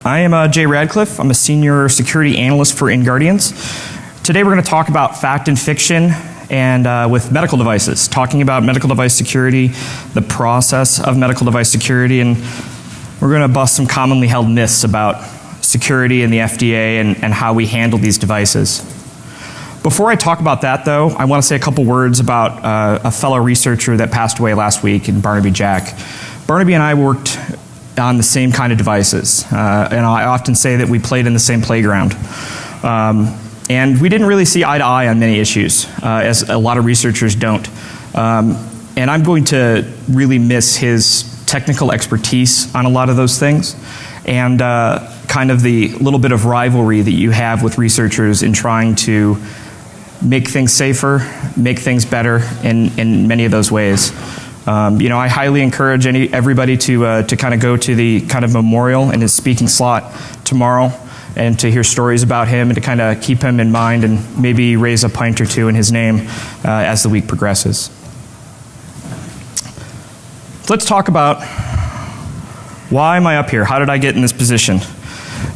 I am Jay Radcliffe. I'm a senior security analyst for InGuardians. Today we're going to talk about fact and fiction and with medical devices, talking about medical device security, the process of medical device security, and we're going to bust some commonly held myths about security and the FDA and how we handle these devices. Before I talk about that, though, I want to say a couple words about a fellow researcher that passed away last week, Barnaby Jack. Barnaby and I worked on the same kind of devices. And I often say that we played in the same playground. And we didn't really see eye to eye on many issues, as a lot of researchers don't. And I'm going to really miss his technical expertise on a lot of those things, and kind of the little bit of rivalry that you have with researchers in trying to make things safer, make things better in many of those ways. I highly encourage everybody to kind of go to the kind of memorial in his speaking slot tomorrow and to hear stories about him and to kind of keep him in mind and maybe raise a pint or two in his name as the week progresses. Let's talk about why am I up here? How did I get in this position?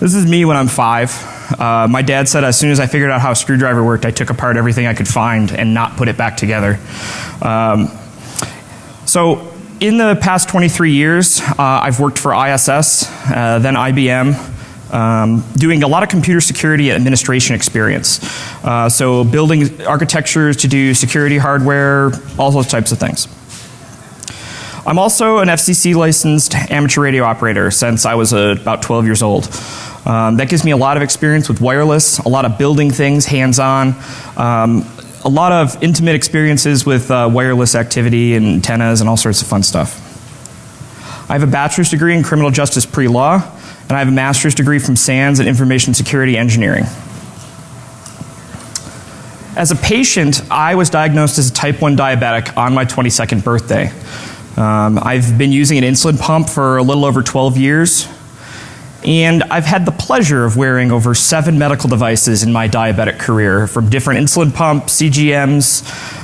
This is me when I'm 5. My dad said as soon as I figured out how a screwdriver worked, I took apart everything I could find and not put it back together. So in the past 23 years, I've worked for ISS, then IBM, doing a lot of computer security and administration experience. So building architectures to do security hardware, all those types of things. I'm also an FCC licensed amateur radio operator since I was about 12 years old. That gives me a lot of experience with wireless, a lot of building things hands-on, a lot of intimate experiences with wireless activity and antennas and all sorts of fun stuff. I have a bachelor's degree in criminal justice pre-law, and I have a master's degree from SANS in information security engineering. As a patient, I was diagnosed as a type 1 diabetic on my 22nd birthday. I've been using an insulin pump for a little over 12 years. And I've had the pleasure of wearing over 7 medical devices in my diabetic career, from different insulin pumps, CGMs.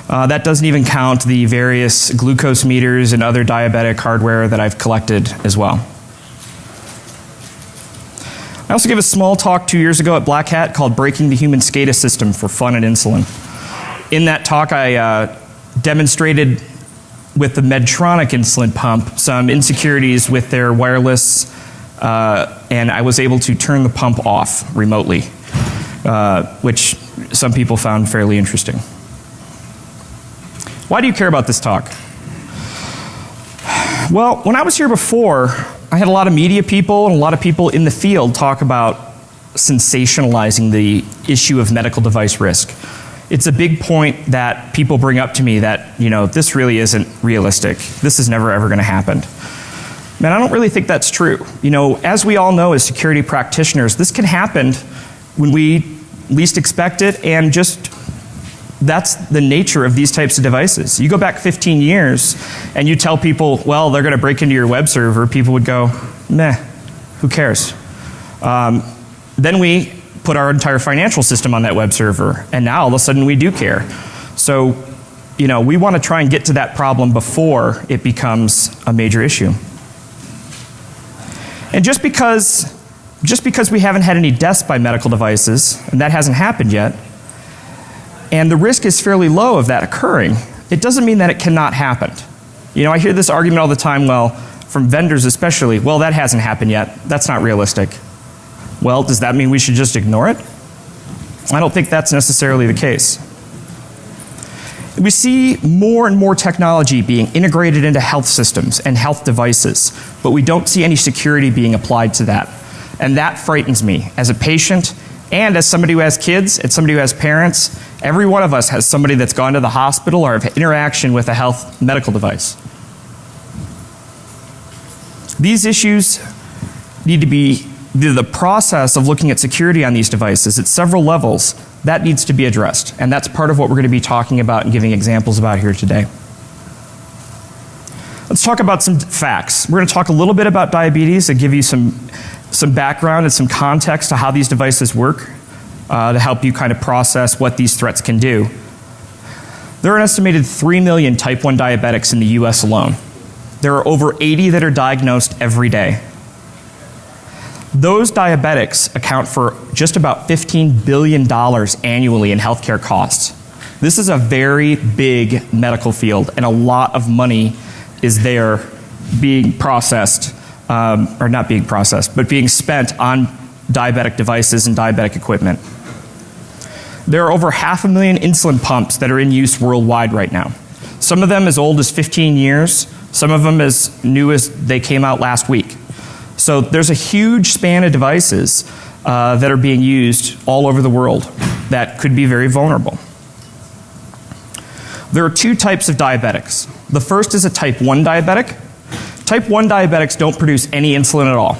That doesn't even count the various glucose meters and other diabetic hardware that I've collected as well. I also gave a small talk 2 years ago at Black Hat called Breaking the Human SCADA System for Fun and Insulin. In that talk, I demonstrated with the Medtronic insulin pump some insecurities with their wireless, and I was able to turn the pump off remotely, which some people found fairly interesting. Why do you care about this talk? Well, when I was here before, I had a lot of media people and a lot of people in the field talk about sensationalizing the issue of medical device risk. It's a big point that people bring up to me that, this really isn't realistic. This is never ever going to happen. Man, I don't really think that's true. As we all know as security practitioners, this can happen when we least expect it, and just that's the nature of these types of devices. You go back 15 years and you tell people, well, they're going to break into your web server, people would go, meh, who cares? Then we put our entire financial system on that web server, and now all of a sudden we do care. So, we want to try and get to that problem before it becomes a major issue. And just because we haven't had any deaths by medical devices, and that hasn't happened yet, and the risk is fairly low of that occurring, it doesn't mean that it cannot happen. I hear this argument all the time, from vendors especially, well, that hasn't happened yet. That's not realistic. Well, does that mean we should just ignore it? I don't think that's necessarily the case. We see more and more technology being integrated into health systems and health devices, but we don't see any security being applied to that. And that frightens me as a patient and as somebody who has kids and somebody who has parents. Every one of us has somebody that's gone to the hospital or have interaction with a health medical device. These issues need to be the process of looking at security on these devices at several levels. That needs to be addressed, and that's part of what we're going to be talking about and giving examples about here today. Let's talk about some facts. We're going to talk a little bit about diabetes and give you some background and some context to how these devices work to help you kind of process what these threats can do. There are an estimated 3 million type 1 diabetics in the US alone. There are over 80 that are diagnosed every day. Those diabetics account for just about $15 billion annually in healthcare costs. This is a very big medical field, and a lot of money is there being processed, or not being processed, but being spent on diabetic devices and diabetic equipment. There are over 500,000 insulin pumps that are in use worldwide right now. Some of them as old as 15 years, some of them as new as they came out last week. So there's a huge span of devices that are being used all over the world that could be very vulnerable. There are two types of diabetics. The first is a type 1 diabetic. Type 1 diabetics don't produce any insulin at all.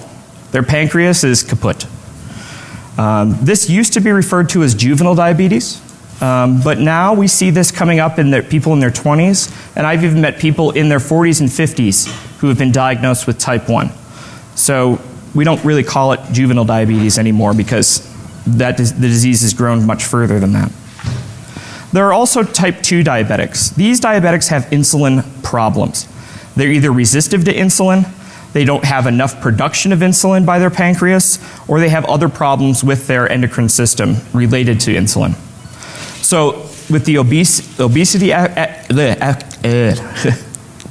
Their pancreas is kaput. This used to be referred to as juvenile diabetes, but now we see this coming up in people in their 20s, and I've even met people in their 40s and 50s who have been diagnosed with type 1. So we don't really call it juvenile diabetes anymore because the disease has grown much further than that. There are also type 2 diabetics. These diabetics have insulin problems. They're either resistive to insulin, they don't have enough production of insulin by their pancreas, or they have other problems with their endocrine system related to insulin. So with the obesity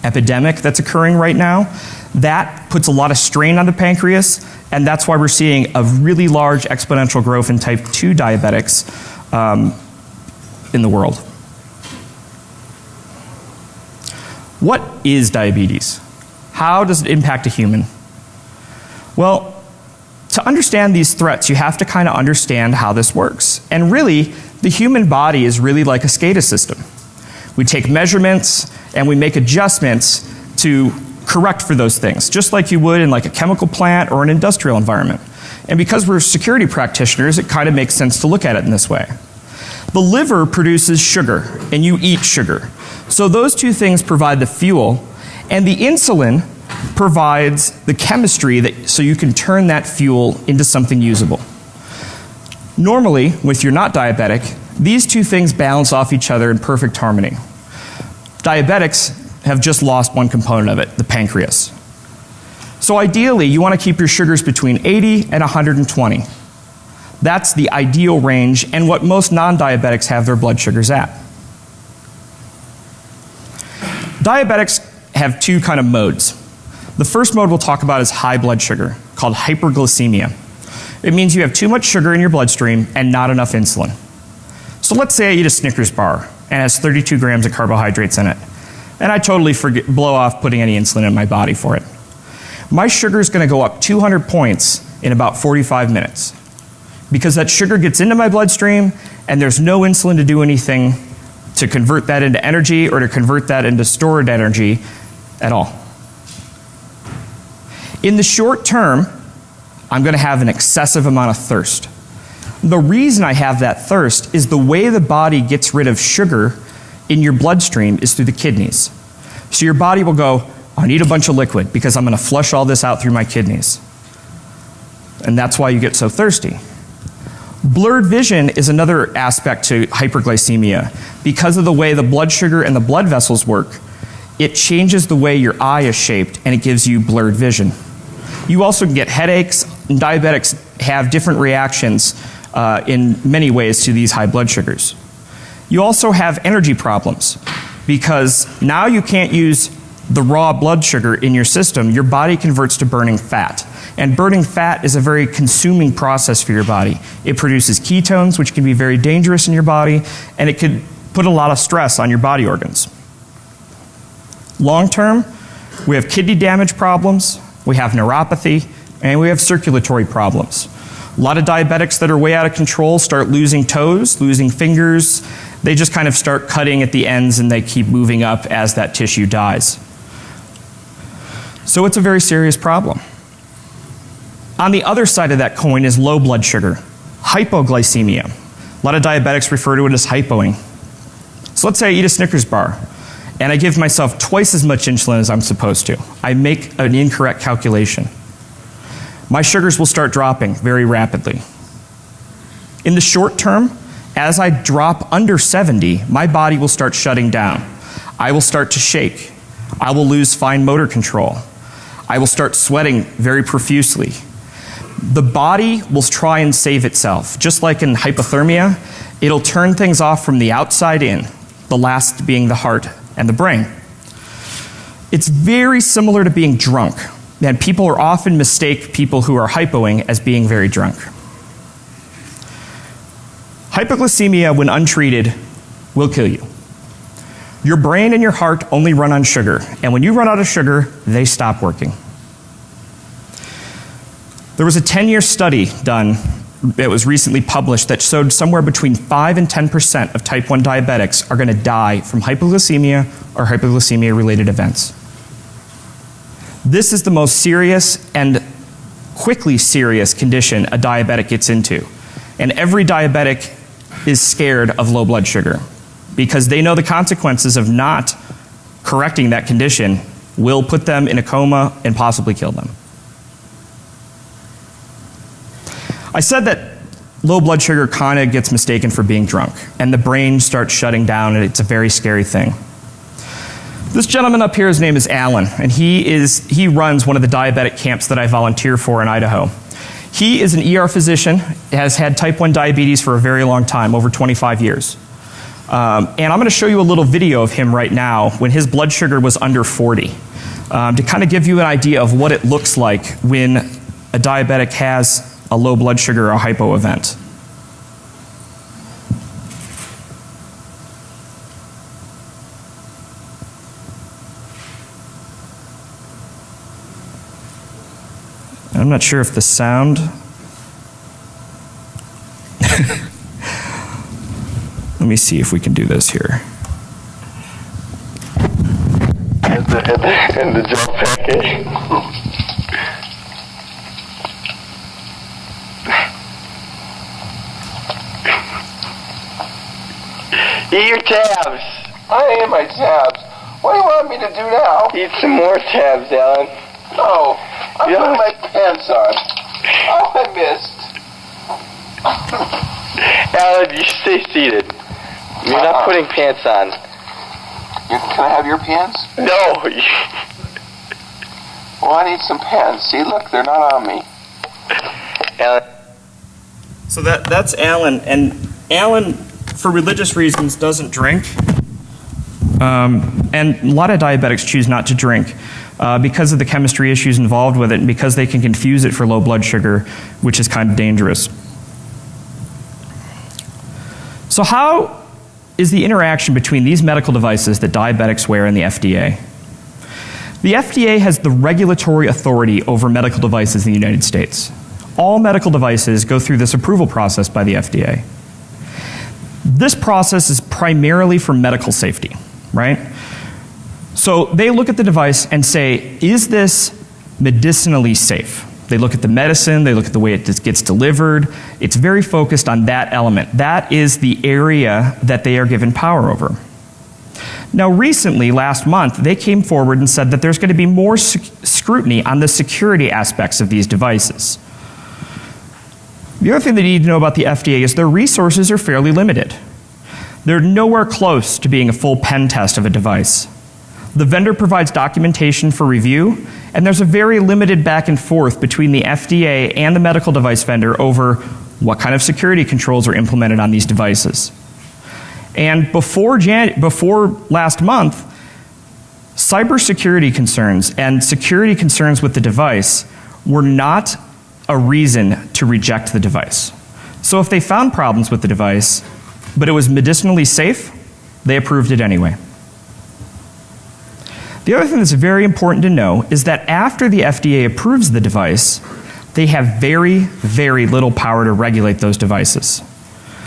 epidemic that's occurring right now, that puts a lot of strain on the pancreas, and that's why we're seeing a really large exponential growth in type 2 diabetics in the world. What is diabetes? How does it impact a human? Well, to understand these threats, you have to kind of understand how this works. And really, the human body is really like a SCADA system. We take measurements and we make adjustments to correct for those things, just like you would in like a chemical plant or an industrial environment. And because we're security practitioners, it kind of makes sense to look at it in this way. The liver produces sugar, and you eat sugar. So those two things provide the fuel, and the insulin provides the chemistry so you can turn that fuel into something usable. Normally, if you're not diabetic, these two things balance off each other in perfect harmony. Diabetics have just lost one component of it, the pancreas. So ideally, you want to keep your sugars between 80 and 120. That's the ideal range and what most non-diabetics have their blood sugars at. Diabetics have two kind of modes. The first mode we'll talk about is high blood sugar, called hyperglycemia. It means you have too much sugar in your bloodstream and not enough insulin. So let's say I eat a Snickers bar and it has 32 grams of carbohydrates in it, and I totally blow off putting any insulin in my body for it. My sugar is going to go up 200 points in about 45 minutes because that sugar gets into my bloodstream and there's no insulin to do anything to convert that into energy or to convert that into stored energy at all. In the short term, I'm going to have an excessive amount of thirst. The reason I have that thirst is the way the body gets rid of sugar in your bloodstream is through the kidneys. So your body will go, I need a bunch of liquid because I'm going to flush all this out through my kidneys. And that's why you get so thirsty. Blurred vision is another aspect to hyperglycemia. Because of the way the blood sugar and the blood vessels work, it changes the way your eye is shaped and it gives you blurred vision. You also can get headaches, and diabetics have different reactions in many ways to these high blood sugars. You also have energy problems because now you can't use the raw blood sugar in your system. Your body converts to burning fat. And burning fat is a very consuming process for your body. It produces ketones, which can be very dangerous in your body, and it could put a lot of stress on your body organs. Long term, we have kidney damage problems, we have neuropathy, and we have circulatory problems. A lot of diabetics that are way out of control start losing toes, losing fingers. They just kind of start cutting at the ends and they keep moving up as that tissue dies. So it's a very serious problem. On the other side of that coin is low blood sugar, hypoglycemia. A lot of diabetics refer to it as hypoing. So let's say I eat a Snickers bar and I give myself twice as much insulin as I'm supposed to. I make an incorrect calculation. My sugars will start dropping very rapidly. In the short term, as I drop under 70, my body will start shutting down. I will start to shake. I will lose fine motor control. I will start sweating very profusely. the body will try and save itself. Just like in hypothermia, it'll turn things off from the outside in, the last being the heart and the brain. It's very similar to being drunk, and people are often mistake people who are hypoing as being very drunk. Hypoglycemia, when untreated, will kill you. Your brain and your heart only run on sugar, and when you run out of sugar, they stop working. There was a 10-year study done that was recently published that showed somewhere between 5 and 10% of type 1 diabetics are going to die from hypoglycemia or hypoglycemia-related events. This is the most serious and quickly serious condition a diabetic gets into. And every diabetic is scared of low blood sugar because they know the consequences of not correcting that condition will put them in a coma and possibly kill them. I said that low blood sugar kind of gets mistaken for being drunk, and the brain starts shutting down, and it's a very scary thing. This gentleman up here, his name is Alan, and he runs one of the diabetic camps that I volunteer for in Idaho. He is an ER physician, has had type 1 diabetes for a very long time, over 25 years. And I'm going to show you a little video of him right now when his blood sugar was under 40, to kind of give you an idea of what it looks like when a diabetic has a low blood sugar or hypo event. I'm not sure if the sound... Let me see if we can do this here. And the jump package. Eat your tabs. I ate my tabs. What do you want me to do now? Eat some more tabs, Alan. No, I'm putting my pants on. Oh, I missed. Alan, you stay seated. You're not putting pants on. Can I have your pants? No. Well, I need some pants. See, look, they're not on me. Alan. So that's Alan, and Alan, for religious reasons, doesn't drink. And a lot of diabetics choose not to drink because of the chemistry issues involved with it and because they can confuse it for low blood sugar, which is kind of dangerous. So how is the interaction between these medical devices that diabetics wear and the FDA? The FDA has the regulatory authority over medical devices in the United States. All medical devices go through this approval process by the FDA. This process is primarily for medical safety, right? So they look at the device and say, is this medicinally safe? They look at the medicine, they look at the way it gets delivered. It's very focused on that element. That is the area that they are given power over. Now recently, last month, they came forward and said that there's going to be more scrutiny on the security aspects of these devices. The other thing they need to know about the FDA is their resources are fairly limited. They're nowhere close to being a full pen test of a device. The vendor provides documentation for review, and there's a very limited back and forth between the FDA and the medical device vendor over what kind of security controls are implemented on these devices. And before last month, cybersecurity concerns and security concerns with the device were not a reason to reject the device. So if they found problems with the device, but it was medicinally safe, they approved it anyway. The other thing that's very important to know is that after the FDA approves the device, they have very, very little power to regulate those devices.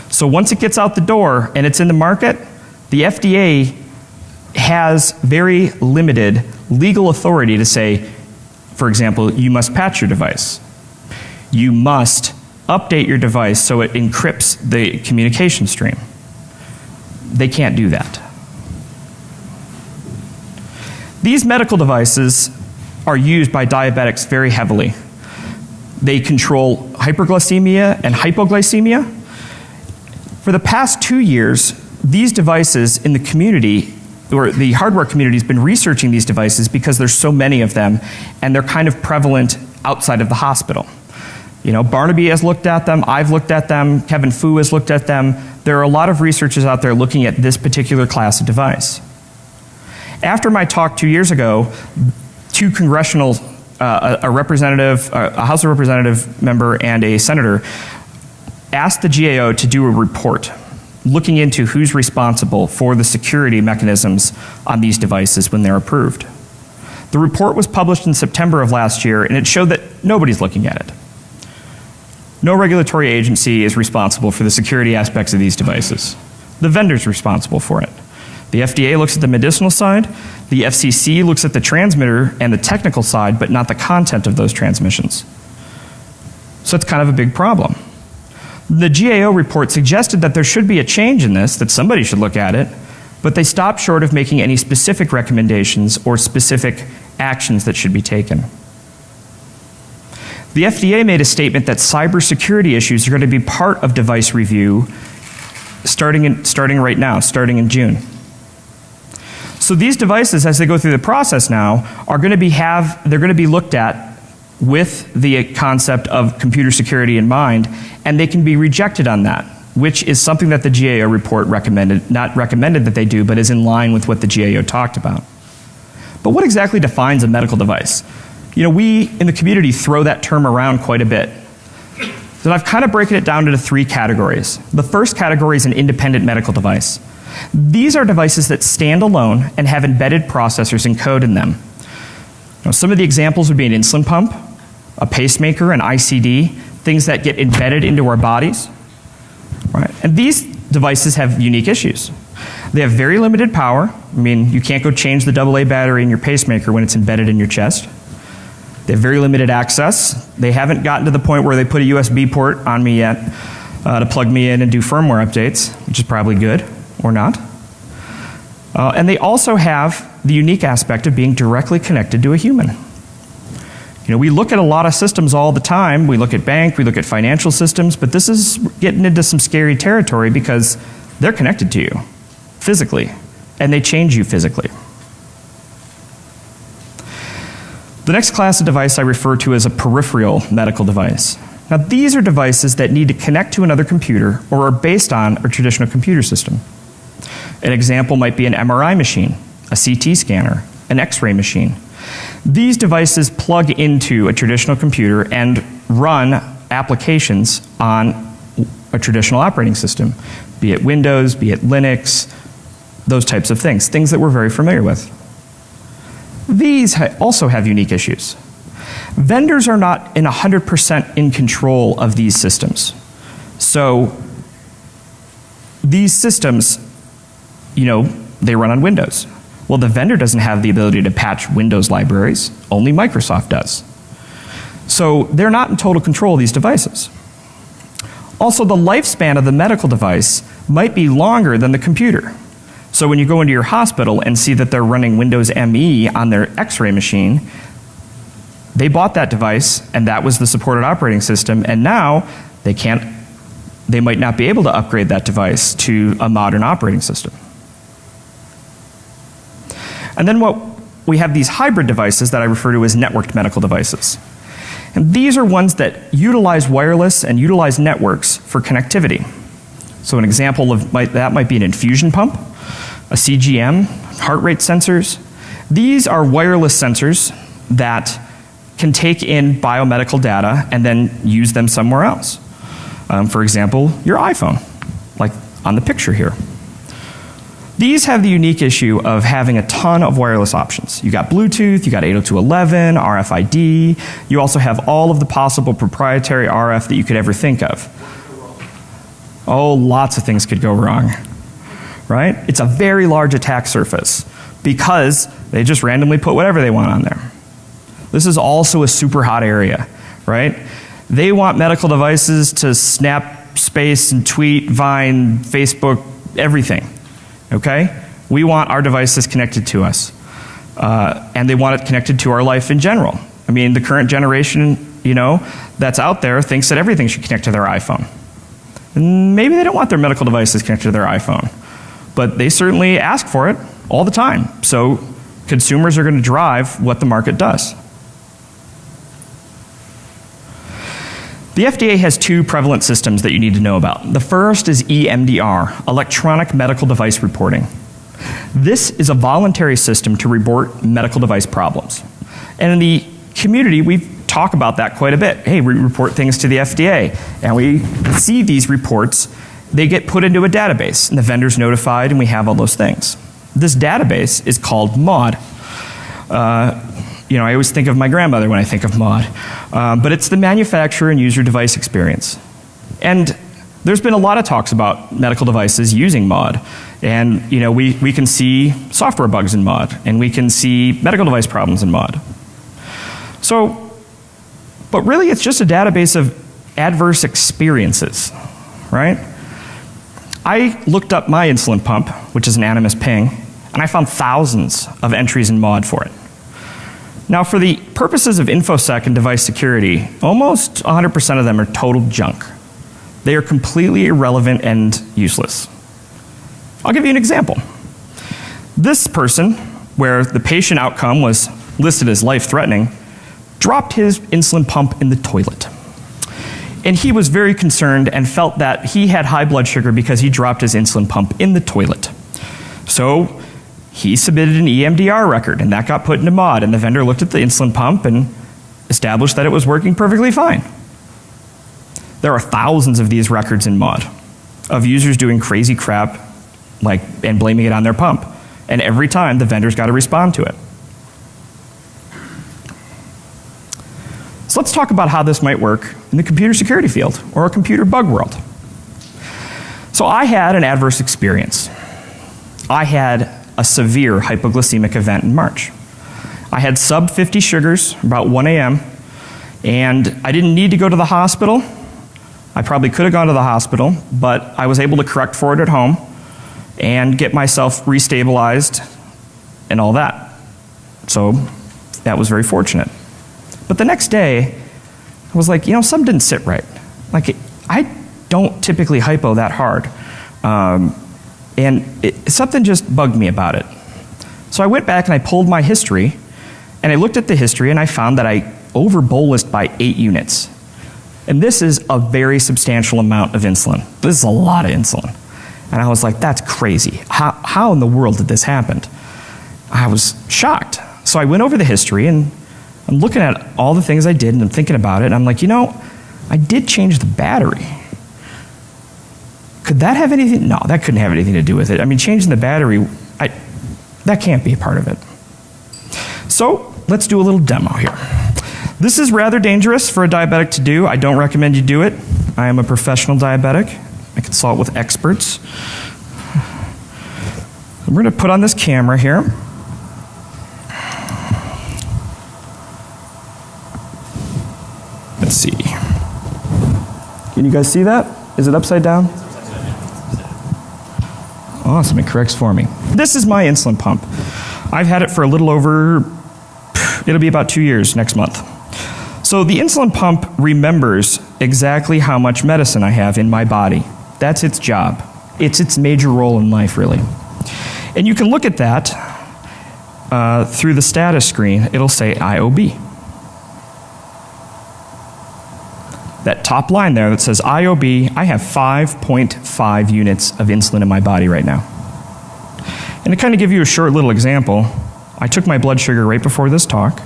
So once it gets out the door and it's in the market, the FDA has very limited legal authority to say, for example, you must patch your device. You must update your device so it encrypts the communication stream. They can't do that. These medical devices are used by diabetics very heavily. They control hyperglycemia and hypoglycemia. For the past 2 years, these devices in the community, or the hardware community, has been researching these devices because there's so many of them and they're kind of prevalent outside of the hospital. Barnaby has looked at them, I've looked at them, Kevin Fu has looked at them. There are a lot of researchers out there looking at this particular class of device. After my talk 2 years ago, two congressional, a representative, a House of Representative member and a senator asked the GAO to do a report looking into who's responsible for the security mechanisms on these devices when they're approved. The report was published in September of last year, and it showed that nobody's looking at it. No regulatory agency is responsible for the security aspects of these devices. The vendor's responsible for it. The FDA looks at the medicinal side, the FCC looks at the transmitter and the technical side, but not the content of those transmissions. So it's kind of a big problem. The GAO report suggested that there should be a change in this, that somebody should look at it, but they stopped short of making any specific recommendations or specific actions that should be taken. The FDA made a statement that cybersecurity issues are going to be part of device review starting right now, starting in June. So these devices, as they go through the process now, are going to be looked at with the concept of computer security in mind, and they can be rejected on that, which is something that the GAO report recommended, not recommended that they do, but is in line with what the GAO talked about. But what exactly defines a medical device? We in the community throw that term around quite a bit. So I've kind of broken it down into three categories. The first category is an independent medical device. These are devices that stand alone and have embedded processors and code in them. Some of the examples would be an insulin pump, a pacemaker, an ICD, things that get embedded into our bodies. Right? And these devices have unique issues. They have very limited power. You can't go change the AA battery in your pacemaker when it's embedded in your chest. They have very limited access. They haven't gotten to the point where they put a USB port on me yet to plug me in and do firmware updates, which is probably good, or not. And they also have the unique aspect of being directly connected to a human. We look at a lot of systems all the time. We look at bank, we look at financial systems, but this is getting into some scary territory because they're connected to you physically, and they change you physically. The next class of device I refer to as a peripheral medical device. Now, these are devices that need to connect to another computer or are based on a traditional computer system. An example might be an MRI machine, a CT scanner, an X-ray machine. These devices plug into a traditional computer and run applications on a traditional operating system, be it Windows, be it Linux, those types of things that we're very familiar with. These also have unique issues. Vendors are not 100% in control of these systems. So these systems, they run on Windows. Well, the vendor doesn't have the ability to patch Windows libraries. Only Microsoft does. So they're not in total control of these devices. Also, the lifespan of the medical device might be longer than the computer. So when you go into your hospital and see that they're running Windows ME on their X-ray machine, they bought that device and that was the supported operating system, and now they might not be able to upgrade that device to a modern operating system. And then we have these hybrid devices that I refer to as networked medical devices. And these are ones that utilize wireless and utilize networks for connectivity. So an example of that might be an infusion pump, a CGM, heart rate sensors. These are wireless sensors that can take in biomedical data and then use them somewhere else. For example, your iPhone, like on the picture here. These have the unique issue of having a ton of wireless options. You got Bluetooth, you got 802.11, RFID. You also have all of the possible proprietary RF that you could ever think of. Oh, lots of things could go wrong, right? It's a very large attack surface because they just randomly put whatever they want on there. This is also a super hot area, right? They want medical devices to snap space and tweet, Vine, Facebook, everything. Okay? We want our devices connected to us. And they want it connected to our life in general. The current generation, that's out there thinks that everything should connect to their iPhone. And maybe they don't want their medical devices connected to their iPhone, but they certainly ask for it all the time. So consumers are going to drive what the market does. The FDA has two prevalent systems that you need to know about. The first is EMDR, Electronic Medical Device Reporting. This is a voluntary system to report medical device problems. And in the community, we talk about that quite a bit. Hey, we report things to the FDA, and we see these reports. They get put into a database, and the vendor's notified, and we have all those things. This database is called MAUDE. I always think of my grandmother when I think of MAUDE. But it's the manufacturer and user device experience. And there's been a lot of talks about medical devices using MAUDE. And we can see software bugs in MAUDE, and we can see medical device problems in MAUDE. But really it's just a database of adverse experiences, right? I looked up my insulin pump, which is an Animas Ping, and I found thousands of entries in MAUDE for it. Now, for the purposes of InfoSec and device security, almost 100% of them are total junk. They are completely irrelevant and useless. I'll give you an example. This person, where the patient outcome was listed as life-threatening, dropped his insulin pump in the toilet. And he was very concerned and felt that he had high blood sugar because he dropped his insulin pump in the toilet. So he submitted an EMDR record, and that got put into MAUDE, and the vendor looked at the insulin pump and established that it was working perfectly fine. There are thousands of these records in MAUDE of users doing crazy crap and blaming it on their pump. And every time, the vendor's got to respond to it. So let's talk about how this might work in the computer security field or a computer bug world. So I had an adverse experience. I had a severe hypoglycemic event in March. I had sub 50 sugars about 1 a.m. and I didn't need to go to the hospital. I probably could have gone to the hospital, but I was able to correct for it at home and get myself restabilized and all that. So that was very fortunate. But the next day, I was like, something didn't sit right. I don't typically hypo that hard. Something just bugged me about it. So I went back and I pulled my history, and I looked at the history, and I found that I over-bolused by 8 units. And this is a very substantial amount of insulin. This is a lot of insulin. And I was like, that's crazy. How in the world did this happen? I was shocked. So I went over the history, and I'm looking at all the things I did, and I'm thinking about it, and I'm like, I did change the battery. Could that have anything? No, that couldn't have anything to do with it. I mean, changing the battery, that can't be a part of it. So let's do a little demo here. This is rather dangerous for a diabetic to do. I don't recommend you do it. I am a professional diabetic. I consult with experts. I'm going to put on this camera here. Let's see. Can you guys see that? Is it upside down? Awesome, it corrects for me. This is my insulin pump. I've had it for a little over, it'll be about 2 years next month. So the insulin pump remembers exactly how much medicine I have in my body. That's its job. It's its major role in life, really. And you can look at that through the status screen. It'll say IOB. That top line there that says IOB, I have 5.5 units of insulin in my body right now. And to kind of give you a short little example, I took my blood sugar right before this talk.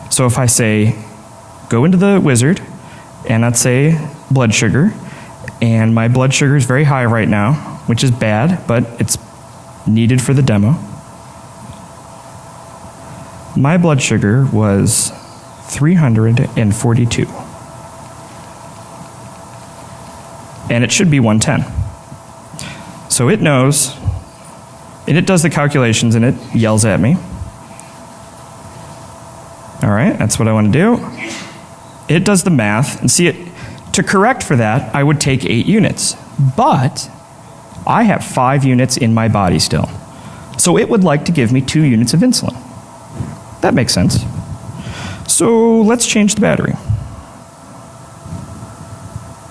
So if I say, go into the wizard, and let's say blood sugar, and my blood sugar is very high right now, which is bad, but it's needed for the demo. My blood sugar was 342. And it should be 110. So it knows, and it does the calculations, and it yells at me. All right, that's what I want to do. It does the math, and see it. To correct for that, I would take 8 units. But I have 5 units in my body still. So it would like to give me 2 units of insulin. That makes sense. So let's change the battery.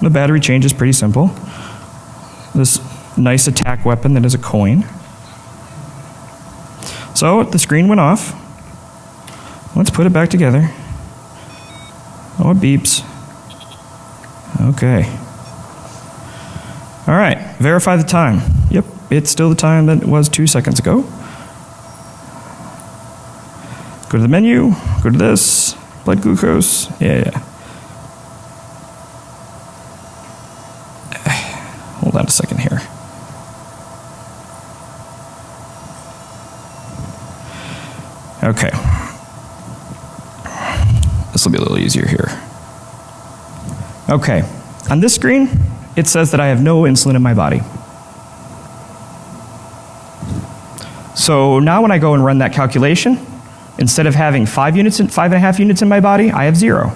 The battery change is pretty simple. This nice attack weapon that is a coin. So the screen went off. Let's put it back together. Oh, it beeps. Okay. All right, verify the time. Yep, it's still the time that it was 2 seconds ago. Go to the menu, go to this, blood glucose, yeah. Hold on a second here. Okay. This will be a little easier here. Okay, on this screen, it says that I have no insulin in my body. So now when I go and run that calculation, instead of having 5.5 units in my body, I have 0.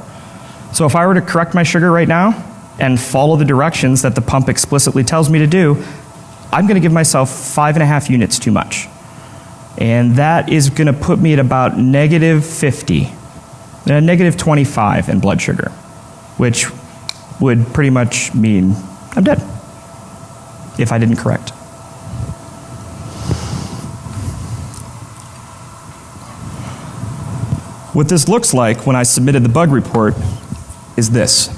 So if I were to correct my sugar right now and follow the directions that the pump explicitly tells me to do, I'm going to give myself 5.5 units too much. And that is going to put me at about -50, -25 in blood sugar, which would pretty much mean I'm dead if I didn't correct. What this looks like when I submitted the bug report is this.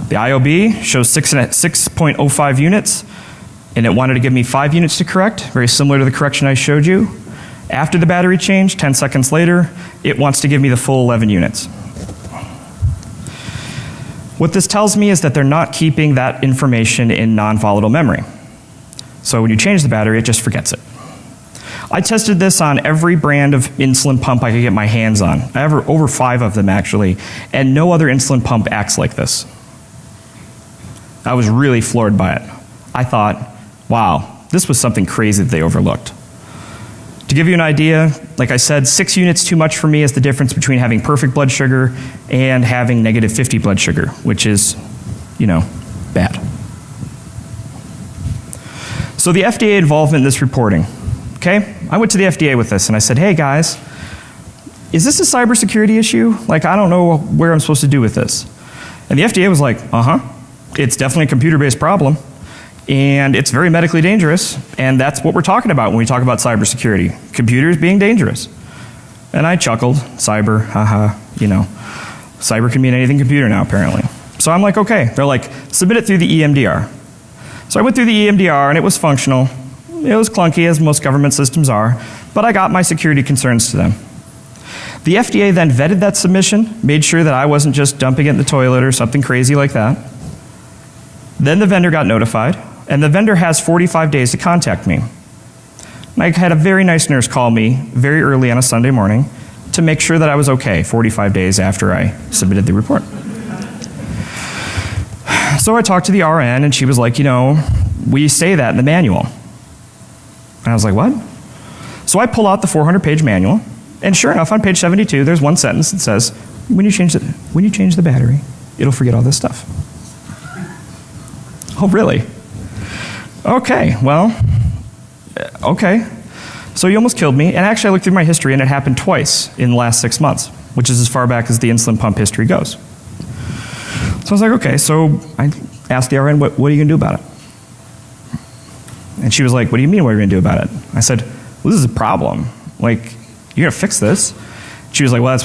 The IOB shows 6.05 units, and it wanted to give me 5 units to correct, very similar to the correction I showed you. After the battery change, 10 seconds later, it wants to give me the full 11 units. What this tells me is that they're not keeping that information in non-volatile memory. So when you change the battery, it just forgets it. I tested this on every brand of insulin pump I could get my hands on. I have over 5 of them actually, and no other insulin pump acts like this. I was really floored by it. I thought, wow, this was something crazy that they overlooked. To give you an idea, like I said, 6 units too much for me is the difference between having perfect blood sugar and having -50 blood sugar, which is, bad. So the FDA involvement in this reporting. Okay, I went to the FDA with this and I said, hey guys, is this a cybersecurity issue? Like, I don't know where I'm supposed to do with this. And the FDA was like, it's definitely a computer-based problem, and it's very medically dangerous, and that's what we're talking about when we talk about cybersecurity, computers being dangerous. And I chuckled, cyber, haha, cyber can mean anything computer now apparently. So I'm like, okay. They're like, submit it through the EMDR. So I went through the EMDR and it was functional. It was clunky, as most government systems are, but I got my security concerns to them. The FDA then vetted that submission, made sure that I wasn't just dumping it in the toilet or something crazy like that. Then the vendor got notified, and the vendor has 45 days to contact me. And I had a very nice nurse call me very early on a Sunday morning to make sure that I was okay 45 days after I submitted the report. So I talked to the RN, and she was like, we say that in the manual. And I was like, what? So I pull out the 400-page manual, and sure enough, on page 72, there's one sentence that says, when you change the battery, it'll forget all this stuff. Oh, really? Okay, well, okay. So you almost killed me, and actually I looked through my history, and it happened twice in the last 6 months, which is as far back as the insulin pump history goes. So I was like, okay, so I asked the RN, what are you going to do about it? And she was like, what do you mean what are you going to do about it? I said, well, this is a problem. Like, you're going to fix this? She was like, well,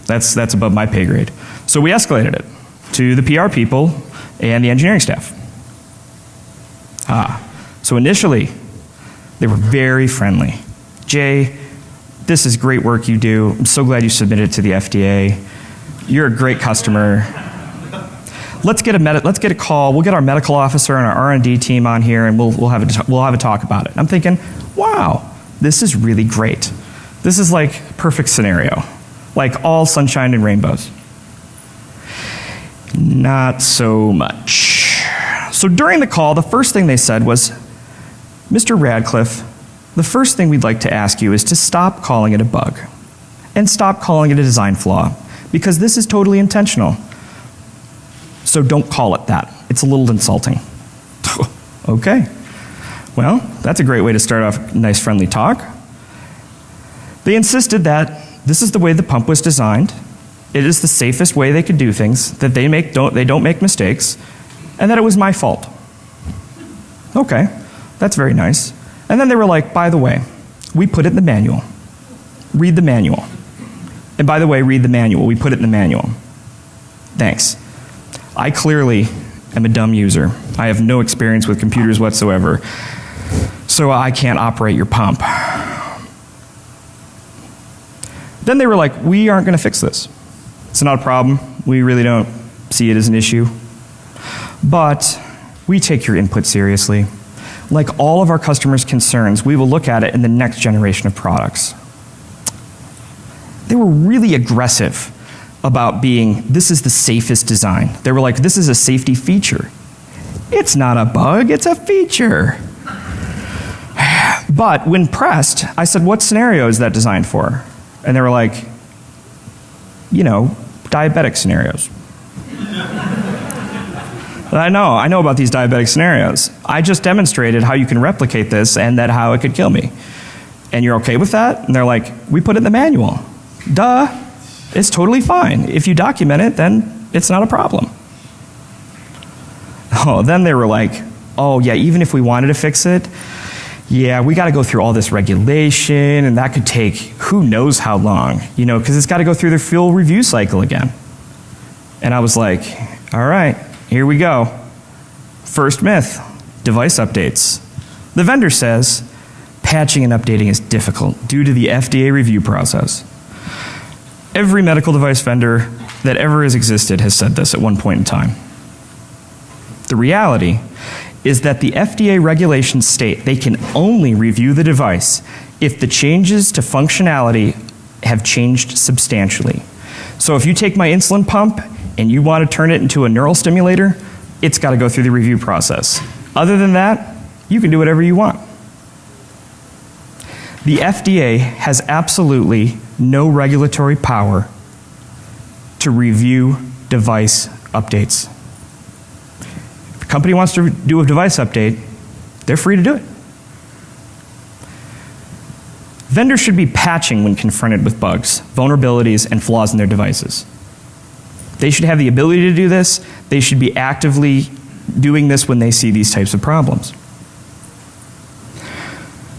that's above my pay grade. So we escalated it to the PR people and the engineering staff. So initially, they were very friendly. Jay, this is great work you do. I'm so glad you submitted it to the FDA. You're a great customer. Let's get a call. We'll get our medical officer and our R&D team on here, and we'll have a talk about it. I'm thinking, wow, this is really great. This is like perfect scenario, like all sunshine and rainbows. Not so much. So during the call, the first thing they said was, Mr. Radcliffe, the first thing we'd like to ask you is to stop calling it a bug and stop calling it a design flaw, because this is totally intentional. So don't call it that. It's a little insulting. Okay. Well, that's a great way to start off nice friendly talk. They insisted that this is the way the pump was designed. It is the safest way they could do things, that they don't make mistakes, and that it was my fault. Okay, that's very nice. And then they were like, by the way, we put it in the manual. Read the manual. And by the way, read the manual. We put it in the manual. Thanks. I clearly am a dumb user. I have no experience with computers whatsoever, so I can't operate your pump. Then they were like, we aren't going to fix this. It's not a problem. We really don't see it as an issue. But we take your input seriously. Like all of our customers' concerns, we will look at it in the next generation of products. They were really aggressive about being, this is the safest design. They were like, this is a safety feature. It's not a bug, it's a feature. But when pressed, I said, what scenario is that designed for? And they were like, you know, diabetic scenarios. I know about these diabetic scenarios. I just demonstrated how you can replicate this and that how it could kill me. And you're okay with that? And they're like, we put it in the manual. Duh, it's totally fine. If you document it, then it's not a problem. Oh, then they were like, oh yeah, even if we wanted to fix it, yeah, we got to go through all this regulation, and that could take who knows how long, you know, because it's got to go through the full review cycle again. And I was like, all right, here we go. First myth, device updates. The vendor says, patching and updating is difficult due to the FDA review process. Every medical device vendor that ever has existed has said this at one point in time. The reality is that the FDA regulations state they can only review the device if the changes to functionality have changed substantially. So if you take my insulin pump and you want to turn it into a neural stimulator, it's got to go through the review process. Other than that, you can do whatever you want. The FDA has absolutely no regulatory power to review device updates. If a company wants to do a device update, they're free to do it. Vendors should be patching when confronted with bugs, vulnerabilities, and flaws in their devices. They should have the ability to do this. They should be actively doing this when they see these types of problems.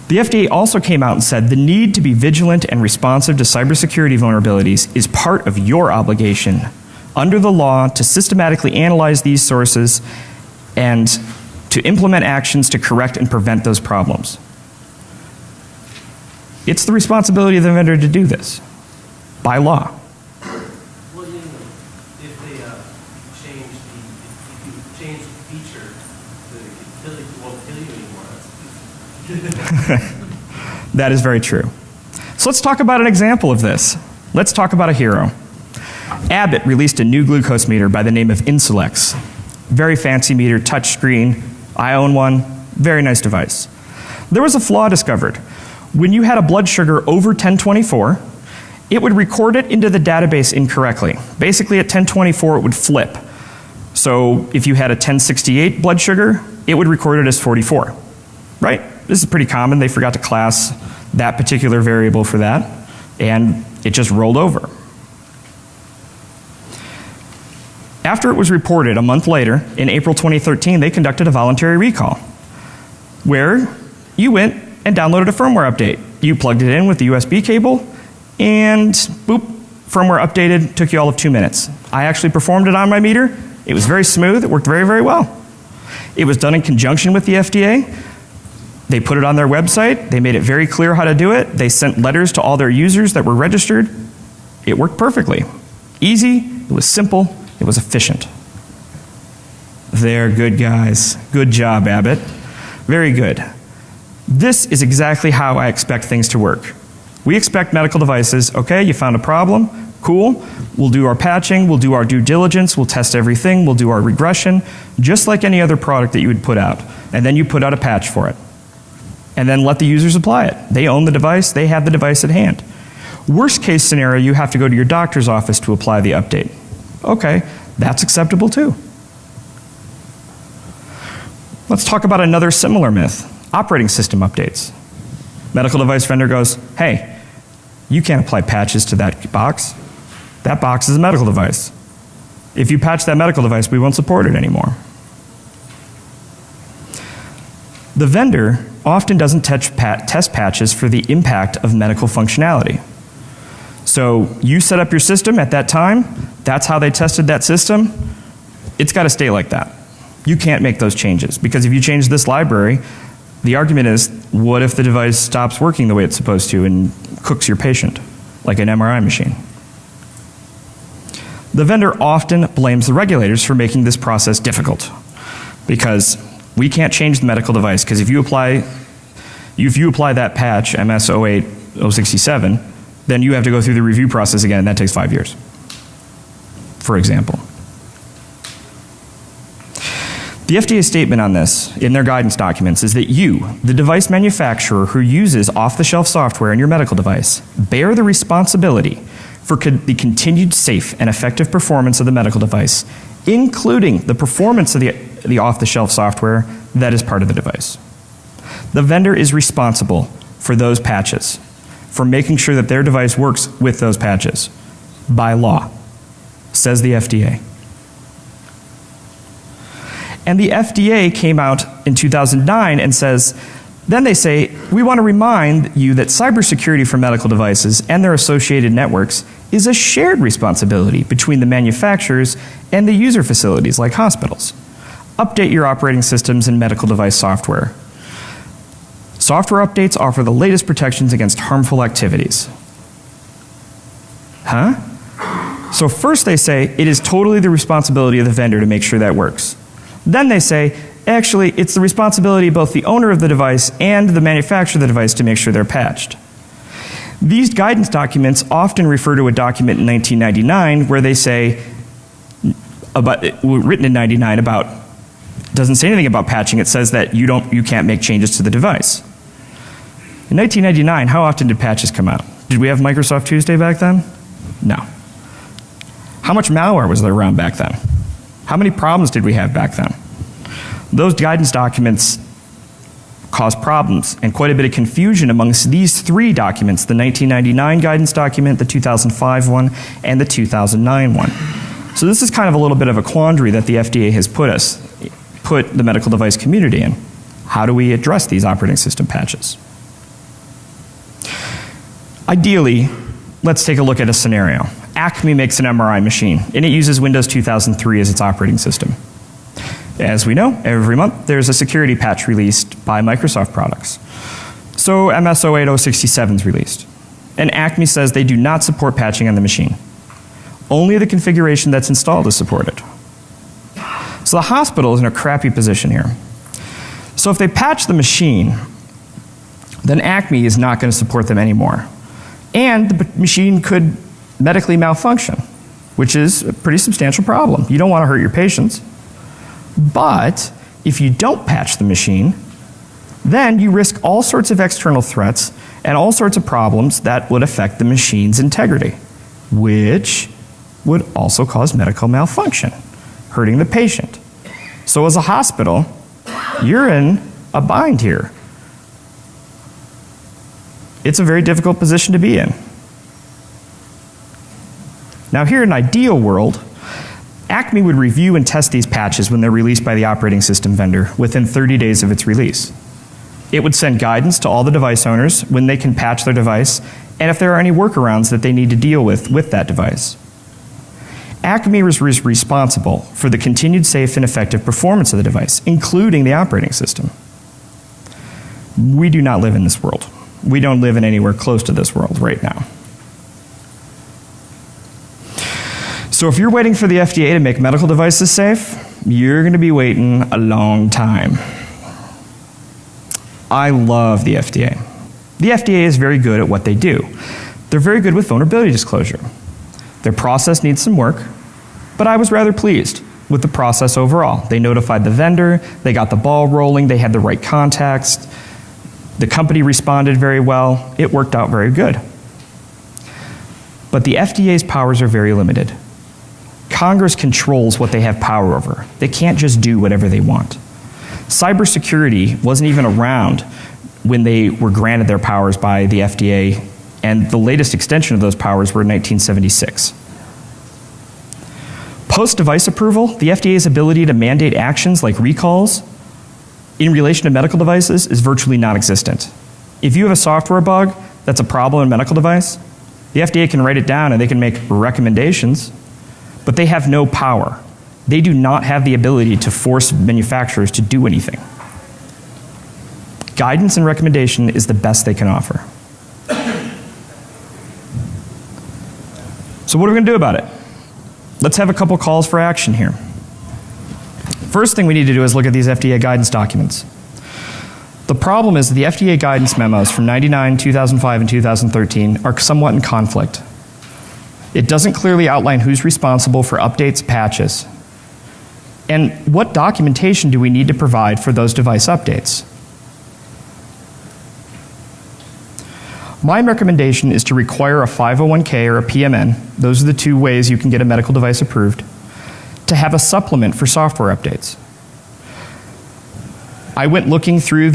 The FDA also came out and said the need to be vigilant and responsive to cybersecurity vulnerabilities is part of your obligation under the law to systematically analyze these sources and to implement actions to correct and prevent those problems. It's the responsibility of the vendor to do this by law. Well, you know, if they change the feature, it won't kill you anymore. That is very true. So let's talk about an example of this. Let's talk about a hero. Abbott released a new glucose meter by the name of Insulex. Very fancy meter, touchscreen. I own one. Very nice device. There was a flaw discovered. When you had a blood sugar over 1024, it would record it into the database incorrectly. Basically at 1024 it would flip. So if you had a 1068 blood sugar, it would record it as 44. Right? This is pretty common. They forgot to class that particular variable for that, and it just rolled over. After it was reported a month later, in April 2013, they conducted a voluntary recall where you went and downloaded a firmware update. You plugged it in with the USB cable, and boop, firmware updated, took you all of 2 minutes. I actually performed it on my meter. It was very smooth. It worked very, very well. It was done in conjunction with the FDA. They put it on their website. They made it very clear how to do it. They sent letters to all their users that were registered. It worked perfectly. Easy, it was simple, it was efficient. They're good guys. Good job, Abbott. Very good. This is exactly how I expect things to work. We expect medical devices, okay, you found a problem, cool. We'll do our patching, we'll do our due diligence, we'll test everything, we'll do our regression, just like any other product that you would put out. And then you put out a patch for it. And then let the users apply it. They own the device, they have the device at hand. Worst case scenario, you have to go to your doctor's office to apply the update. Okay, that's acceptable too. Let's talk about another similar myth, operating system updates. Medical device vendor goes, hey, you can't apply patches to that box. That box is a medical device. If you patch that medical device, we won't support it anymore. The vendor often doesn't test patches for the impact of medical functionality. So you set up your system at that time, That's how they tested that system. It's got to stay like that. You can't make those changes, because if you change this library, the argument is, what if the device stops working the way it's supposed to and cooks your patient, like an MRI machine? The vendor often blames the regulators for making this process difficult, because we can't change the medical device, because if you apply that patch, MS-08-067, then you have to go through the review process again, and that takes 5 years, for example. The FDA statement on this, in their guidance documents, is that you, the device manufacturer who uses off-the-shelf software in your medical device, bear the responsibility for the continued safe and effective performance of the medical device, including the performance of the off-the-shelf software that is part of the device. The vendor is responsible for those patches, for making sure that their device works with those patches, by law, says the FDA. And the FDA came out in 2009 and says, then they say, we want to remind you that cybersecurity for medical devices and their associated networks is a shared responsibility between the manufacturers and the user facilities like hospitals. Update your operating systems and medical device software. Software updates offer the latest protections against harmful activities. Huh? So first they say it is totally the responsibility of the vendor to make sure that works. Then they say, actually, it's the responsibility of both the owner of the device and the manufacturer of the device to make sure they're patched. These guidance documents often refer to a document in 1999 where they say, written in 99 about, doesn't say anything about patching, it says that you can't make changes to the device. In 1999, how often did patches come out? Did we have Microsoft Tuesday back then? No. How much malware was there around back then? How many problems did we have back then? Those guidance documents caused problems and quite a bit of confusion amongst these three documents, the 1999 guidance document, the 2005 one, and the 2009 one. So this is kind of a little bit of a quandary that the FDA has put the medical device community in. How do we address these operating system patches? Ideally, let's take a look at a scenario. Acme makes an MRI machine, and it uses Windows 2003 as its operating system. As we know, every month there's a security patch released by Microsoft products. So MS-08-067 is released. And Acme says they do not support patching on the machine. Only the configuration that's installed is supported. So the hospital is in a crappy position here. So if they patch the machine, then Acme is not going to support them anymore. And the machine could medically malfunction, which is a pretty substantial problem. You don't want to hurt your patients. But if you don't patch the machine, then you risk all sorts of external threats and all sorts of problems that would affect the machine's integrity, which would also cause medical malfunction, hurting the patient. So as a hospital, you're in a bind here. It's a very difficult position to be in. Now here in an ideal world, Acme would review and test these patches when they're released by the operating system vendor within 30 days of its release. It would send guidance to all the device owners when they can patch their device and if there are any workarounds that they need to deal with that device. Acme is responsible for the continued safe and effective performance of the device, including the operating system. We do not live in this world. We don't live in anywhere close to this world right now. So if you're waiting for the FDA to make medical devices safe, you're going to be waiting a long time. I love the FDA. The FDA is very good at what they do. They're very good with vulnerability disclosure. Their process needs some work, but I was rather pleased with the process overall. They notified the vendor, they got the ball rolling, they had the right context, the company responded very well, it worked out very good. But the FDA's powers are very limited. Congress controls what they have power over. They can't just do whatever they want. Cybersecurity wasn't even around when they were granted their powers by the FDA, and the latest extension of those powers were in 1976. Post-device approval, the FDA's ability to mandate actions like recalls in relation to medical devices is virtually non-existent. If you have a software bug that's a problem in a medical device, the FDA can write it down and they can make recommendations, but they have no power. They do not have the ability to force manufacturers to do anything. Guidance and recommendation is the best they can offer. So what are we going to do about it? Let's have a couple calls for action here. First thing we need to do is look at these FDA guidance documents. The problem is that the FDA guidance memos from 99, 2005, and 2013 are somewhat in conflict. It doesn't clearly outline who's responsible for updates, patches, and what documentation do we need to provide for those device updates. My recommendation is to require a 501(k) or a PMN, those are the two ways you can get a medical device approved, to have a supplement for software updates. I went looking through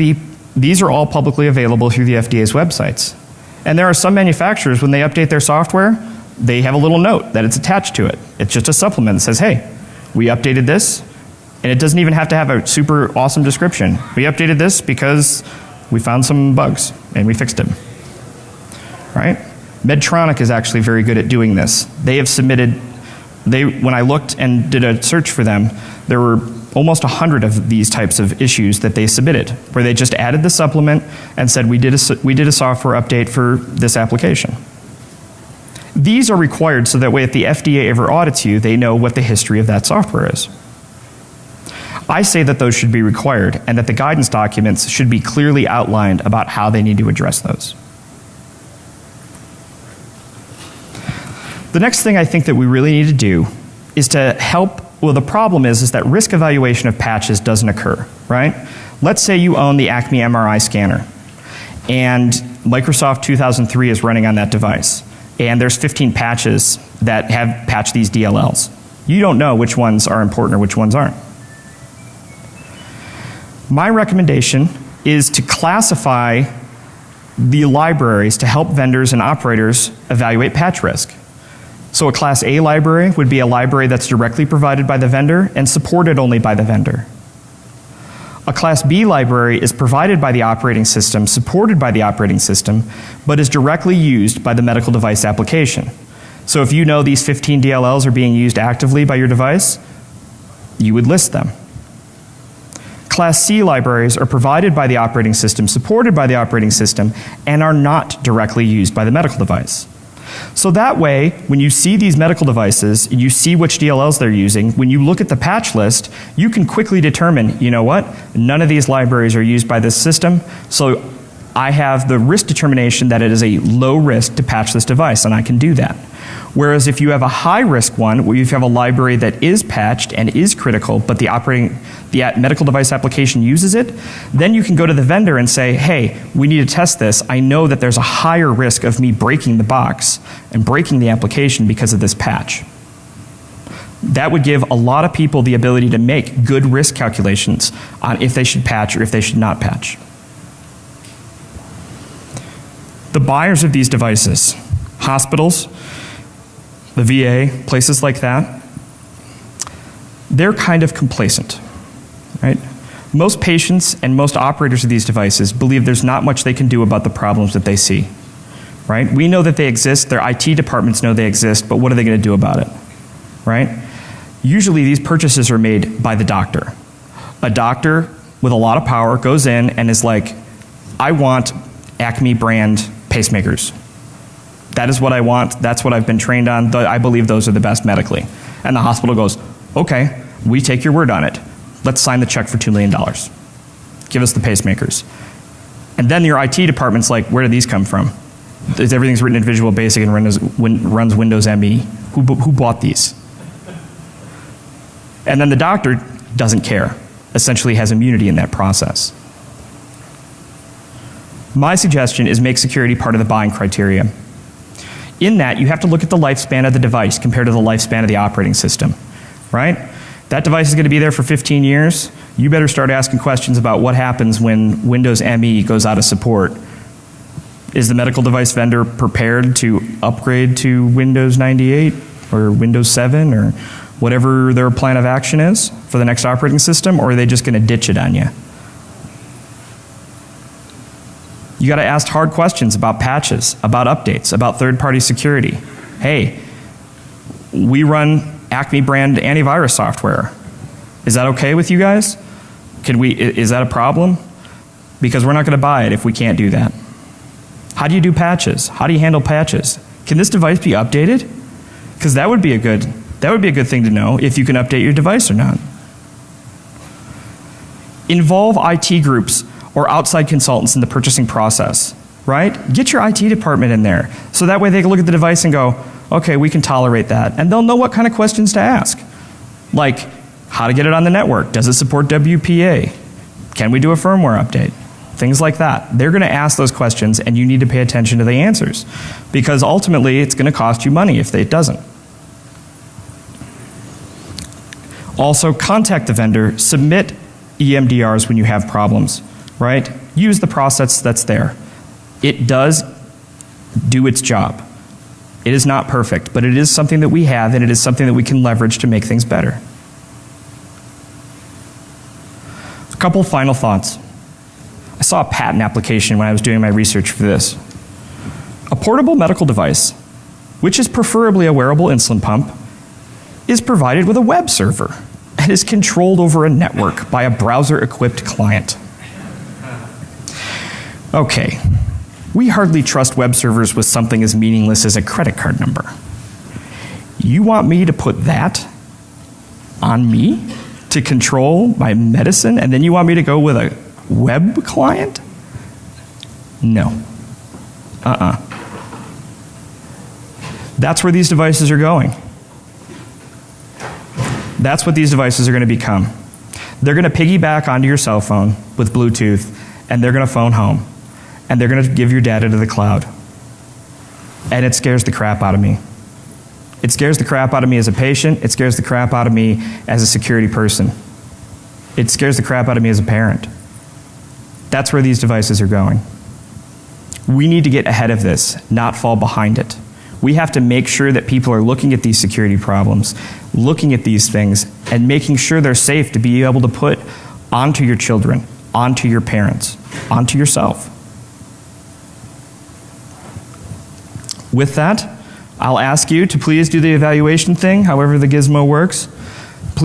these are all publicly available through the FDA's websites. And there are some manufacturers, when they update their software, they have a little note that it's attached to it. It's just a supplement that says, hey, we updated this, and it doesn't even have to have a super awesome description. We updated this because we found some bugs, and we fixed them. Right? Medtronic is actually very good at doing this. They have submitted, when I looked and did a search for them, there were almost 100 of these types of issues that they submitted, where they just added the supplement and said, we did a software update for this application. These are required so that way if the FDA ever audits you, they know what the history of that software is. I say that those should be required and that the guidance documents should be clearly outlined about how they need to address those. The next thing I think that we really need to do is to help. Well, the problem is that risk evaluation of patches doesn't occur, right? Let's say you own the Acme MRI scanner, and Microsoft 2003 is running on that device, and there's 15 patches that have patched these DLLs. You don't know which ones are important or which ones aren't. My recommendation is to classify the libraries to help vendors and operators evaluate patch risk. So a Class A library would be a library that's directly provided by the vendor and supported only by the vendor. A Class B library is provided by the operating system, supported by the operating system, but is directly used by the medical device application. So if you know these 15 DLLs are being used actively by your device, you would list them. Class C libraries are provided by the operating system, supported by the operating system, and are not directly used by the medical device. So that way, when you see these medical devices, you see which DLLs they're using, when you look at the patch list, you can quickly determine, you know what, none of these libraries are used by this system, so I have the risk determination that it is a low risk to patch this device, and I can do that. Whereas if you have a high risk one, where you have a library that is patched and is critical, but the medical device application uses it, then you can go to the vendor and say, hey, we need to test this. I know that there's a higher risk of me breaking the box and breaking the application because of this patch. That would give a lot of people the ability to make good risk calculations on if they should patch or if they should not patch. The buyers of these devices, hospitals, the VA, places like that, they're kind of complacent, right? Most patients and most operators of these devices believe there's not much they can do about the problems that they see, right? We know that they exist, their IT departments know they exist, but what are they going to do about it, right? Usually these purchases are made by the doctor. A doctor with a lot of power goes in and is like, I want Acme brand pacemakers. That is what I want. That's what I've been trained on. I believe those are the best medically. And the hospital goes, okay, we take your word on it. Let's sign the check for $2 million. Give us the pacemakers. And then your IT department's like, where do these come from? Everything's written in Visual Basic and runs Windows ME. Who bought these? And then the doctor doesn't care. Essentially has immunity in that process. My suggestion is make security part of the buying criteria. In that, you have to look at the lifespan of the device compared to the lifespan of the operating system, right? That device is going to be there for 15 years. You better start asking questions about what happens when Windows ME goes out of support. Is the medical device vendor prepared to upgrade to Windows 98 or Windows 7 or whatever their plan of action is for the next operating system, or are they just going to ditch it on you? You got to ask hard questions about patches, about updates, about third-party security. Hey, we run Acme brand antivirus software. Is that okay with you guys? Is that a problem? Because we're not going to buy it if we can't do that. How do you do patches? How do you handle patches? Can this device be updated? Because that would be a good thing to know if you can update your device or not. Involve IT groups or outside consultants in the purchasing process, right? Get your IT department in there so that way they can look at the device and go, okay, we can tolerate that. And they'll know what kind of questions to ask. Like, how to get it on the network? Does it support WPA? Can we do a firmware update? Things like that. They're going to ask those questions and you need to pay attention to the answers because ultimately it's going to cost you money if it doesn't. Also, contact the vendor, submit EMDRs when you have problems, right? Use the process that's there. It does do its job. It is not perfect, but it is something that we have and it is something that we can leverage to make things better. A couple final thoughts. I saw a patent application when I was doing my research for this. A portable medical device, which is preferably a wearable insulin pump, is provided with a web server and is controlled over a network by a browser-equipped client. Okay, we hardly trust web servers with something as meaningless as a credit card number. You want me to put that on me to control my medicine, and then you want me to go with a web client? No. That's where these devices are going. That's what these devices are going to become. They're going to piggyback onto your cell phone with Bluetooth, and they're going to phone home, and they're going to give your data to the cloud. And it scares the crap out of me. It scares the crap out of me as a patient. It scares the crap out of me as a security person. It scares the crap out of me as a parent. That's where these devices are going. We need to get ahead of this, not fall behind it. We have to make sure that people are looking at these security problems, looking at these things, and making sure they're safe to be able to put onto your children, onto your parents, onto yourself. With that, I'll ask you to please do the evaluation thing, however the gizmo works.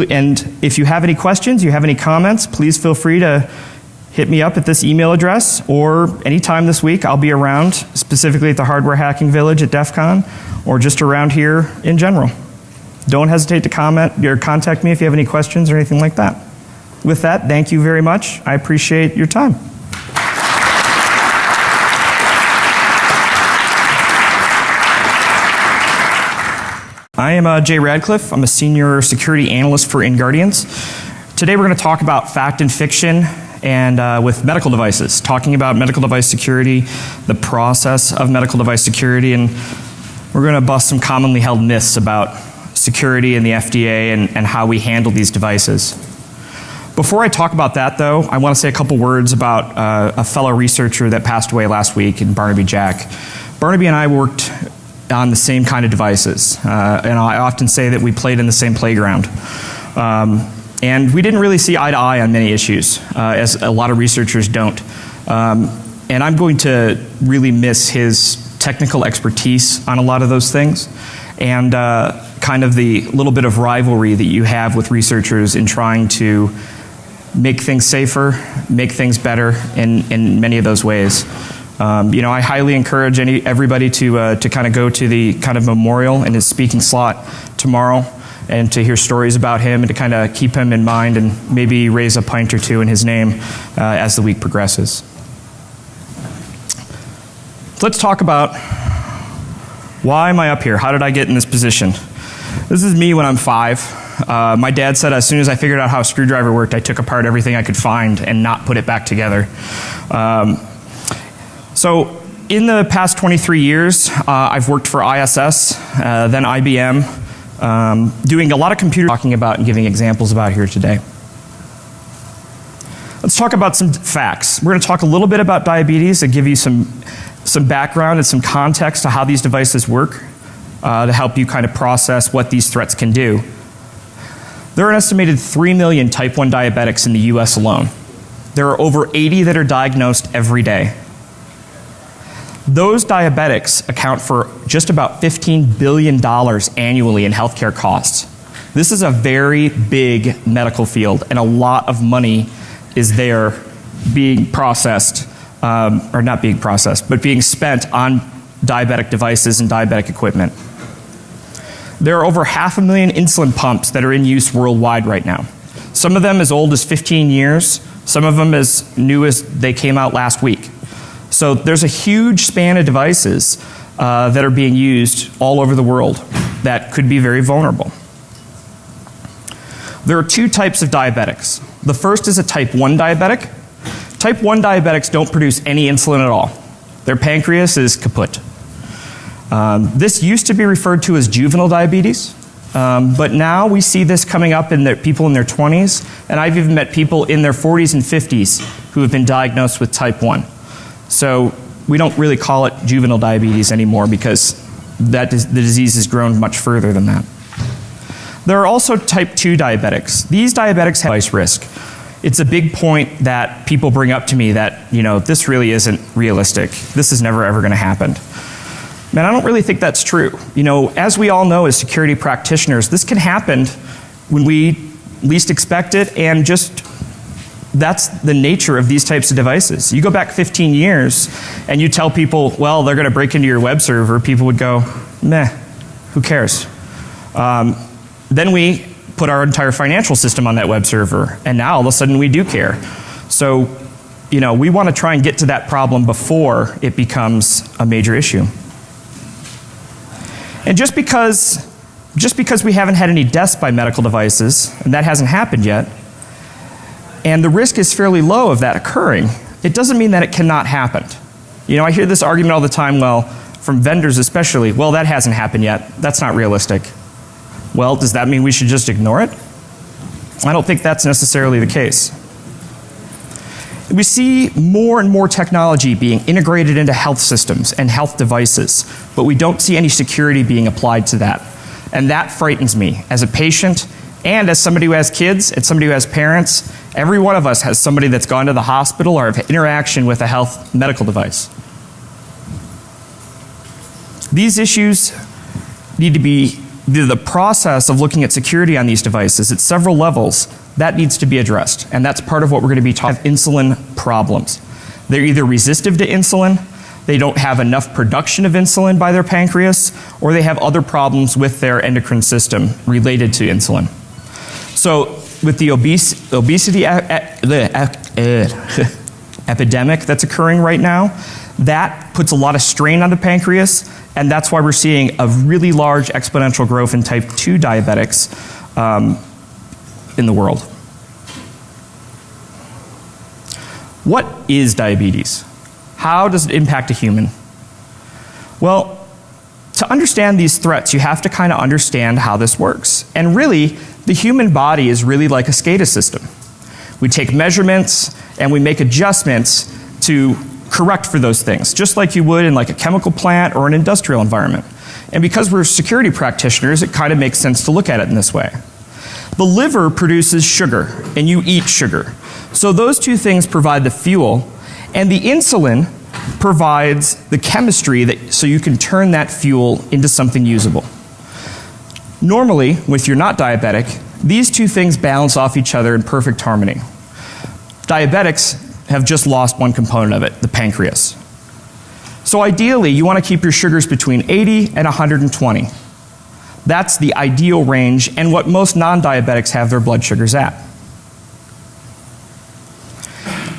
And if you have any questions, you have any comments, please feel free to hit me up at this email address, or anytime this week I'll be around, specifically at the Hardware Hacking Village at DEF CON, or just around here in general. Don't hesitate to comment or contact me if you have any questions or anything like that. With that, thank you very much. I appreciate your time. I am Jay Radcliffe. I'm a senior security analyst for InGuardians. Today we're going to talk about fact and fiction and with medical devices, talking about medical device security, the process of medical device security, and we're going to bust some commonly held myths about security and the FDA and how we handle these devices. Before I talk about that, though, I want to say a couple words about a fellow researcher that passed away last week, Barnaby Jack. Barnaby and I worked on the same kind of devices, and I often say that we played in the same playground. And we didn't really see eye to eye on many issues, as a lot of researchers don't. And I'm going to really miss his technical expertise on a lot of those things, and kind of the little bit of rivalry that you have with researchers in trying to make things safer, make things better in many of those ways. I highly encourage everybody to kind of go to the kind of memorial in his speaking slot tomorrow, and to hear stories about him and to kind of keep him in mind and maybe raise a pint or two in his name as the week progresses. Let's talk about why am I up here? How did I get in this position? This is me when I'm 5. My dad said as soon as I figured out how a screwdriver worked, I took apart everything I could find and not put it back together. So in the past 23 years, I've worked for ISS, then IBM, doing a lot of computer talking about and giving examples about here today. Let's talk about some facts. We're going to talk a little bit about diabetes and give you some background and some context to how these devices work to help you kind of process what these threats can do. There are an estimated 3 million type 1 diabetics in the US alone. There are over 80 that are diagnosed every day. Those diabetics account for just about $15 billion annually in healthcare costs. This is a very big medical field, and a lot of money is there being processed, or not being processed, but being spent on diabetic devices and diabetic equipment. There are over 500,000 insulin pumps that are in use worldwide right now. Some of them as old as 15 years, some of them as new as they came out last week. So there's a huge span of devices that are being used all over the world that could be very vulnerable. There are two types of diabetics. The first is a type 1 diabetic. Type 1 diabetics don't produce any insulin at all. Their pancreas is kaput. This used to be referred to as juvenile diabetes, but now we see this coming up in people in their 20s, and I've even met people in their 40s and 50s who have been diagnosed with type 1. So we don't really call it juvenile diabetes anymore because the disease has grown much further than that. There are also type 2 diabetics. These diabetics have device risk. It's a big point that people bring up to me that, this really isn't realistic. This is never ever going to happen. Man, I don't really think that's true. As we all know as security practitioners, this can happen when we least expect it, and just that's the nature of these types of devices. You go back 15 years and you tell people, well, they're going to break into your web server, people would go, meh, who cares? Then we put our entire financial system on that web server, and now all of a sudden we do care. So, we want to try and get to that problem before it becomes a major issue. And just because we haven't had any deaths by medical devices, and that hasn't happened yet, and the risk is fairly low of that occurring, it doesn't mean that it cannot happen. I hear this argument all the time, from vendors especially, well, that hasn't happened yet. That's not realistic. Well, does that mean we should just ignore it? I don't think that's necessarily the case. We see more and more technology being integrated into health systems and health devices, but we don't see any security being applied to that. And that frightens me as a patient and as somebody who has kids and somebody who has parents. Every one of us has somebody that's gone to the hospital or have interaction with a medical device. These issues need to be the process of looking at security on these devices at several levels. That needs to be addressed, and that's part of what we're going to be talking about. Insulin problems. They're either resistive to insulin, they don't have epidemic production of insulin by their pancreas, or they have other problems with their endocrine system related to insulin. So with the obesity epidemic that's occurring right now, that puts a lot of strain on the pancreas, and that's why we're seeing a really large exponential growth in type 2 diabetics in the world. What is diabetes? How does it impact a human? Well, to understand these threats, you have to kind of understand how this works. And really, the human body is really like a SCADA system. We take measurements and we make adjustments to correct for those things, just like you would in like a chemical plant or an industrial environment. And because we're security practitioners, it kind of makes sense to look at it in this way. The liver produces sugar, and you eat sugar. So those two things provide the fuel, and the insulin provides the chemistry so you can turn that fuel into something usable. Normally, if you're not diabetic, these two things balance off each other in perfect harmony. Diabetics have just lost one component of it, the pancreas. So ideally, you want to keep your sugars between 80 and 120. That's the ideal range and what most non-diabetics have their blood sugars at.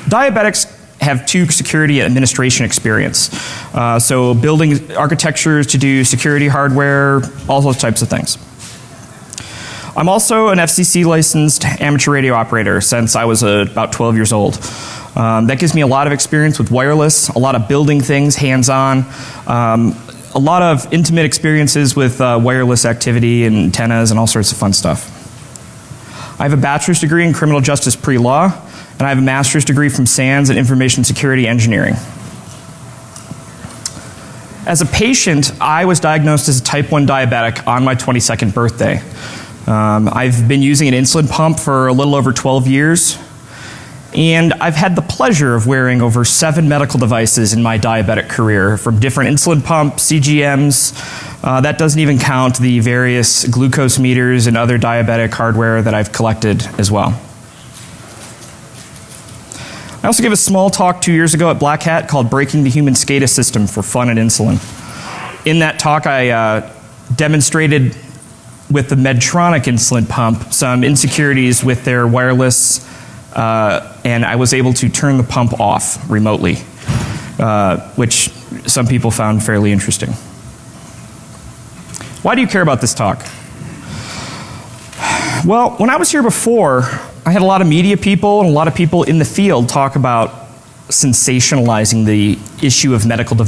Diabetics have two security and administration experience. So building architectures to do security hardware, all those types of things. I'm also an FCC licensed amateur radio operator since I was about 12 years old. That gives me a lot of experience with wireless, a lot of building things hands-on, a lot of intimate experiences with wireless activity and antennas and all sorts of fun stuff. I have a bachelor's degree in criminal justice pre-law, and I have a master's degree from SANS in information security engineering. As a patient, I was diagnosed as a type 1 diabetic on my 22nd birthday. I've been using an insulin pump for a little over 12 years. And I've had the pleasure of wearing over 7 medical devices in my diabetic career, from different insulin pumps, CGMs. That doesn't even count the various glucose meters and other diabetic hardware that I've collected as well. I also gave a small talk 2 years ago at Black Hat called Breaking the Human SCADA System for Fun and Insulin. In that talk, I demonstrated with the Medtronic insulin pump some insecurities with their wireless, and I was able to turn the pump off remotely, which some people found fairly interesting. Why do you care about this talk? Well, when I was here before, I had a lot of media people and a lot of people in the field talk about sensationalizing the issue of medical devices.